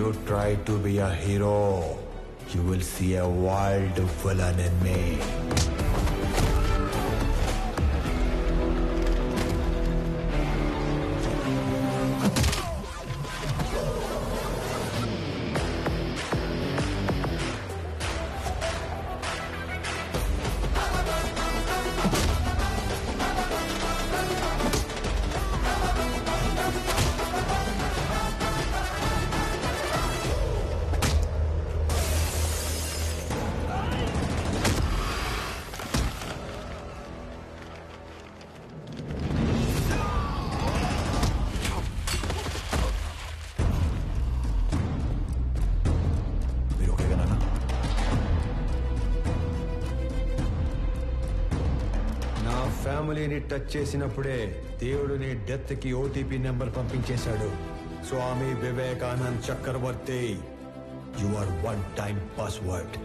you try to be a hero, you will see a wild villain in me. ఫ్యామిలీని touch చేసినప్పుడే దేవుడు నీ death కి OTP number పంపించేశాడు. Swami Vivekanand Chakravarthi, you are one time password.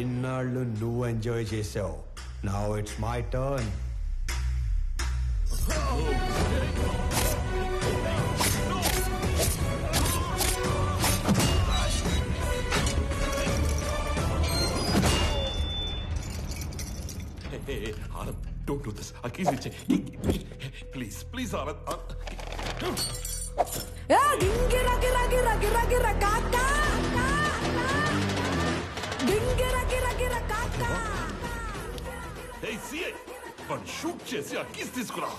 ఇన్నాళ్ళు నువ్వు ఎంజాయ్ చేసావు. Now it's my turn. Anand, don't do this. Please, please, Anand. గింగిర గిర గిర గిర గిర కాకా గింగిర గిర గిర కాకా. Hey, CI, వాడు షూట్ చేసి ఆ కీస్ తీసుకురా.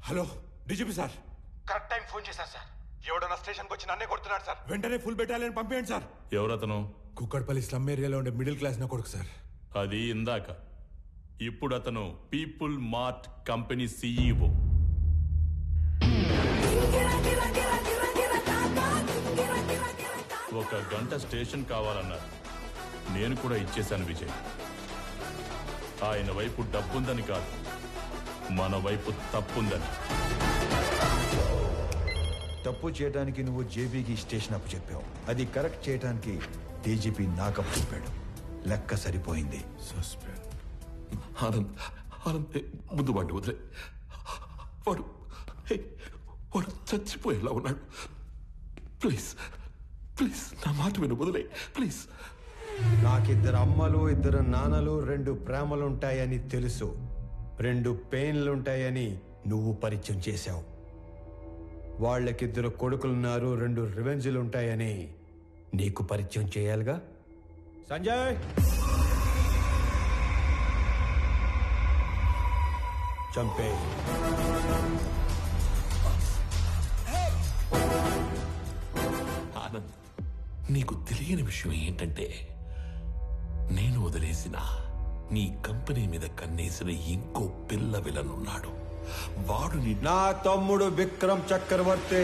Hello DGP sir. Correct time phone చేశారు సార్. ఎవడన్నా స్టేషన్కి వచ్చి నన్నే కొడుతున్నాడు సార్. వెంటనే ఫుల్ బెటాలియన్ పంపేయండి సార్. ఎవరతను? కుక్కడపల్లి స్లమ్ ఏరియాలో ఉండే మిడిల్ క్లాస్ నా కొడుకు సార్. అది ఇందాక. ఇప్పుడు అతను పీపుల్ మార్ట్ కంపెనీ CEO. ఒక గంట స్టేషన్ కావాలన్నారు. నేను కూడా ఇచ్చేశాను విజయ్. ఆయన వైపు డబ్బుందని కాదు, మన వైపు తప్పుందని. తప్పు చేయడానికి నువ్వు జేబీకి స్టేషన్ అప్పు చెప్పావు. అది కరెక్ట్ చేయడానికి డీజీపీ నాకప్పు చెప్పాడు. లెక్క సరిపోయింది. ఆనంద్, ఆనంద్ ముందు వాడిని వదిలే. వాడు వాడు చచ్చిపోయేలా ఉన్నాడు. ప్లీజ్ ప్లీజ్ నా మాట విను, వదిలే ప్లీజ్. నాకిద్దరు అమ్మలు, ఇద్దరు నాన్నలు, 2 ప్రేమలుంటాయని తెలుసు. 2 పెయిన్లుంటాయని నువ్వు పరిచయం చేశావు. వాళ్ళకిద్దరు కొడుకులున్నారు, 2 రివెంజ్లుంటాయని నీకు పరిచయం చేయాలిగా. సంజయ్, చంపే. ఆనంద్, నీకు తెలియని విషయం ఏంటంటే నేను వదిలేసిన నీ కంపెనీ మీద కన్నేసిన ఇంకో పిల్ల విలనున్నాడు. వాడు నా తమ్ముడు విక్రమ్ చక్రవర్తి.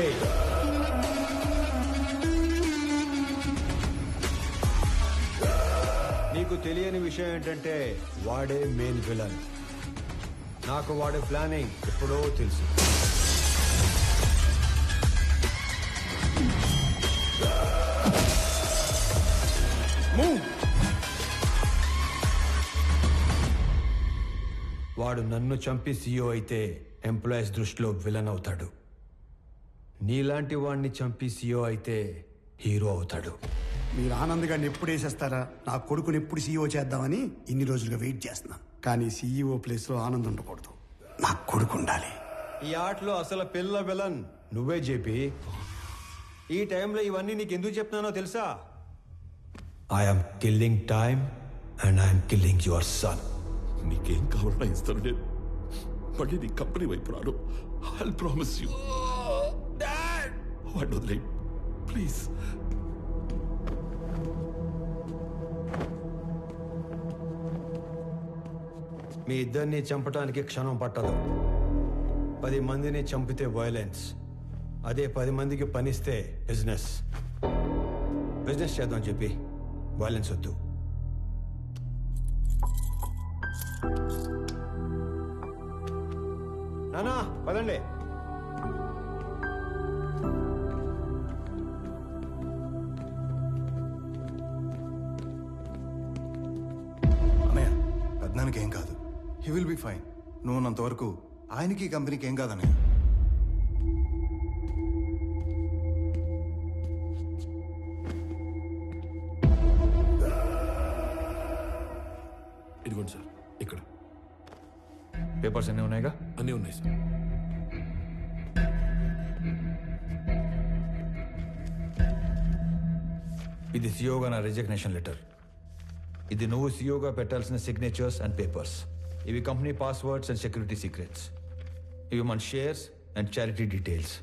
నీకు తెలియని విషయం ఏంటంటే వాడే మెయిన్ విలన్. నాకు వాడి ప్లానింగ్ ఎప్పుడో తెలుసు. వాడు నన్ను చంపి సీఈఓ అయితే ఎంప్లాయీస్ దృష్టిలో విలన్ అవుతాడు. నీలాంటి వాడిని చంపి సీఈఓ అయితే హీరో అవుతాడు. మీరు ఆనంద్ గారిని ఎప్పుడు వేసేస్తారా, నా కొడుకుని ఎప్పుడు సీఈఓ చేద్దామని ఇన్ని రోజులుగా వెయిట్ చేస్తున్నా. కానీ సీఈఓ ప్లేస్లో ఆనంద్ ఉండకూడదు, నా కొడుకు ఉండాలి. ఈ ఆటలో అసలు పిల్ల విలన్ నువ్వే జేపీ. ఈ టైంలో ఇవన్నీ నీకు ఎందుకు చెప్తున్నానో తెలుసా? I'm killing time and I'm killing your son. నీకేం కావాలన్నా ఇస్తాను నేను. మళ్ళీ నీ కంపెనీ వైపు రాను. I promise you. వాడిని వదిలే ప్లీజ్. మీ ఇద్దరిని చంపడానికి క్షణం పట్టదు. 10 మందిని చంపితే వైలెన్స్, అదే 10 మందికి పనిస్తే బిజినెస్. బిజినెస్ చేద్దాం చెప్పి వైలెన్స్ వద్దు. నానా పదండి. అన్నయ్య పెద్దనానికి ఏం కాదు, హీ విల్ బి ఫైన్. నువ్వు ఉన్నంత వరకు ఆయనకి కంపెనీకి ఏం కాదన్నయ్య. ఇదిగోండి సార్, ఇక్కడ పేపర్స్ అన్నీ ఉన్నాయిగా? అన్నీ ఉన్నాయి సార్. ఇది సిఓగా నా రిజిగ్నేషన్ లెటర్. ఇది నువ్వు సిఓగా పెట్టాల్సిన సిగ్నేచర్స్ అండ్ పేపర్స్. ఇవి company passwords and security secrets. ఇవి మన షేర్స్ అండ్ చారిటీ డీటెయిల్స్.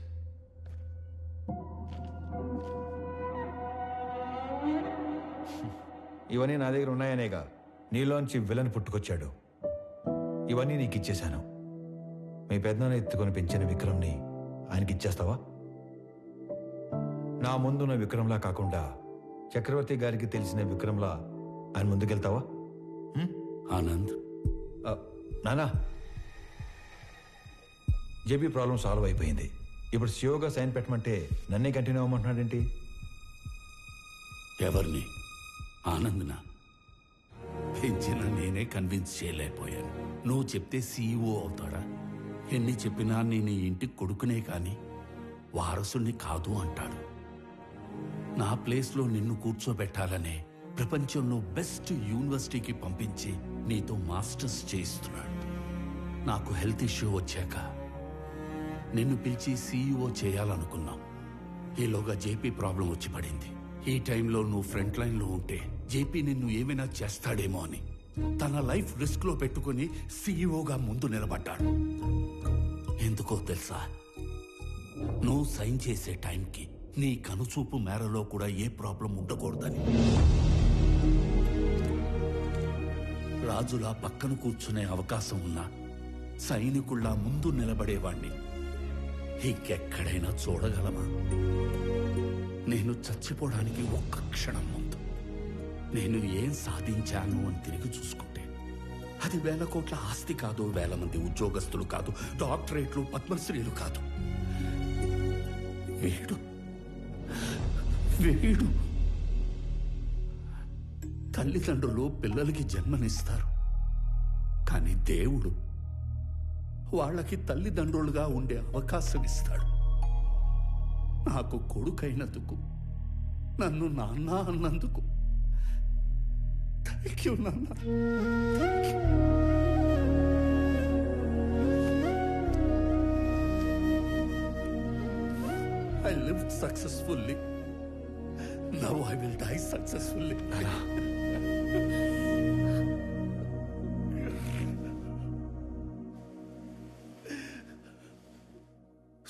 ఇవన్నీ నా దగ్గర ఉన్నాయనేగా నీలోంచి విలన్ పుట్టుకొచ్చాడు. ఇవన్నీ నీకు ఇచ్చేశాను. మీ పెద్దనాన్న ఎత్తుకొని పెంచిన విక్రమ్ని ఆయనకి ఇచ్చేస్తావా? నా ముందున్న విక్రమ్లా కాకుండా చక్రవర్తి గారికి తెలిసిన విక్రమ్లా ఆయన ముందుకెళ్తావా? ఆనంద్, నానా, జేబీ ప్రాబ్లం సాల్వ్ అయిపోయింది. ఇప్పుడు సియోగా సైన్ పెట్టమంటే నన్నే కంటిన్యూ అవ్వమంటున్నాడేంటి? ఎవరిని? ఆనంద్నా? పెంచిన నేనే కన్విన్స్ చేయలేకపోయాను. నువ్వు చెప్తే సీఈఓ అవుతాడా? ఎన్ని చెప్పినా నేను ఈ ఇంటికి కొడుకునే కాని వారసుని కాదు అంటాడు. నా ప్లేస్లో నిన్ను కూర్చోబెట్టాలనే ప్రపంచంలో బెస్ట్ యూనివర్సిటీకి పంపించి నీతో మాస్టర్స్ చేయిస్తున్నాడు. నాకు హెల్త్ ఇష్యూ వచ్చాక నిన్ను పిలిచి సీఈఓ చేయాలనుకున్నాం. ఈలోగా జేపీ ప్రాబ్లం వచ్చి పడింది. ఈ టైంలో నువ్వు ఫ్రంట్ లైన్లో ఉంటే జేపీ నిన్ను ఏమైనా చేస్తాడేమో అని తన లైఫ్ రిస్క్ లో పెట్టుకుని సీఈఓగా ముందు నిలబడ్డాడు. ఎందుకో తెలుసా? నువ్వు సైన్ చేసే టైంకి నీ కనుచూపు మేరలో కూడా ఏ ప్రాబ్లం ఉండకూడదని. రాజులా పక్కన కూర్చునే అవకాశం ఉన్నా సైనికుల్లా ముందు నిలబడేవాణ్ణి ఇంకెక్కడైనా చూడగలమా? నేను చచ్చిపోవడానికి ఒక్క క్షణం ముందు నేను ఏం సాధించాను అని తిరిగి చూసుకుంటే అది 1000 కోట్ల ఆస్తి కాదు, 1000 మంది ఉద్యోగస్తులు కాదు, డాక్టరేట్లు, పద్మశ్రీలు కాదు. వీడు వీడు తల్లిదండ్రులు పిల్లలకి జన్మనిస్తారు, కానీ దేవుడు వాళ్ళకి తల్లిదండ్రులుగా ఉండే అవకాశం ఇస్తాడు. నాకు కొడుకైనందుకు, నన్ను నాన్న అన్నందుకు థ్యాంక్ యూ నాన్న. I lived successfully. Now I will die successfully.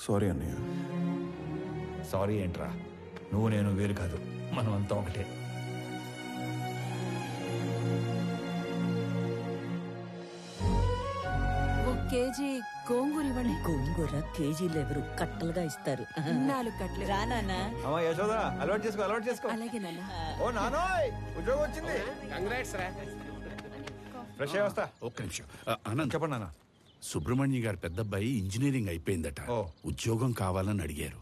Sorry అన్నయ్య. సారీ ఏంట్రా? నువ్వు నేను వేరు కాదు, మనం అంతా ఒకటే. కేజీ గోంగూర ఇవ్వండి. గోంగూర కేజీలు ఎవరు కట్టలుగా ఇస్తారు. 4 కట్టలు. రానా? అమ్మా యశోదా, అలవాటు చేసుకో, అలవాటు చేసుకో. అలాగే నాన్న. ఓ నానోయ్, ఉద్యోగం వచ్చింది. ఫ్రెష్ అయ్యి వస్తా. ఒక్క నిమిషం. ఆనంద్, చెప్పండి నాన్న. సుబ్రహ్మణ్య గారి పెద్దబ్బాయి ఇంజనీరింగ్ అయిపోయిందట. ఓ. ఉద్యోగం కావాలని అడిగారు.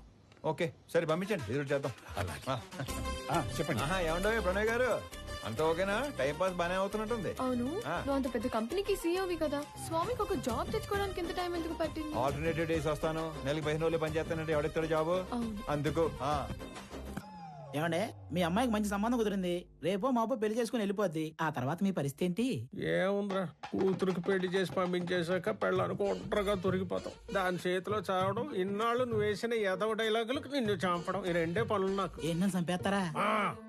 ఓకే, సరే పంపించండి, ఎదురు చేద్దాం. అలాగే. చెప్పండి. ఏమండో ప్రణయ్ గారు, అంత ఓకేనా? టైం పాస్ బానే అవుతున్నట్టుంది. అవును, నువ్వు అంత పెద్ద కంపెనీకి సీఈఓవి కదా, స్వామికి ఒక జాబ్ తెచ్చుకోవడానికి ఎంత టైం ఎందుకు పట్టింది? ఆల్టర్నేటివ్ డేస్ వస్తాను, నెలకి 15 రోజులు పని చేస్తానంటే ఎవడెత్తాడు జాబు? అందుకు ఏమండే, మీ అమ్మాయికి మంచి సంబంధం కుదిరింది, రేపో మాపో పెళ్లి చేసుకుని వెళ్ళిపోద్ది. ఆ తర్వాత మీ పరిస్థితి ఏంటి? ఏముందిరా, కూతురికి పెళ్లి చేసి పంపించేశాక పెళ్ళానికి ఒంటరిగా దొరికిపోతాం. దాని చేతిలో చావడం, ఇన్నాళ్ళు నువ్వు వేసిన ఎదవ డైలాగులకు నిన్ను చంపడం, ఈ రెండే పనులు నాకు. ఏంటని చంపేస్తారా?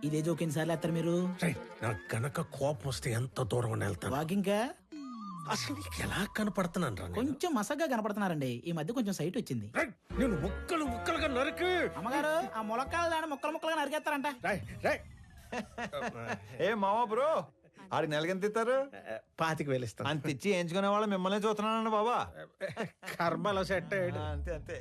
ఇదే జోకిన్ సార్లు వేస్తారు మీరు. నాకు గనక కోపం వస్తే ఎంత దూరం వెళ్తాను. వాకింగ్ అసలు నీకు ఎలా కనపడుతున్నాను రా? కొంచెం మసగ్గా కనపడుతున్నారండి. ఈ మధ్య కొంచెం సైట్ వచ్చింది. నేను ముక్కలుగా నరికి. అమ్మగారు, ఆ ములక్కాయలు దాన్ని ముక్కలుగా నరికేస్తారంట. ఏ మావా బ్రో, ఆడికి నెలకెంత ఇస్తారు? 25,000 ఇస్తాను. అంత ఇచ్చి ఎంచుకునే వాళ్ళు మిమ్మల్ని చూస్తున్నానండి బాబా. కర్మలో సెట్ అయ్యాడు. అంతే అంతే.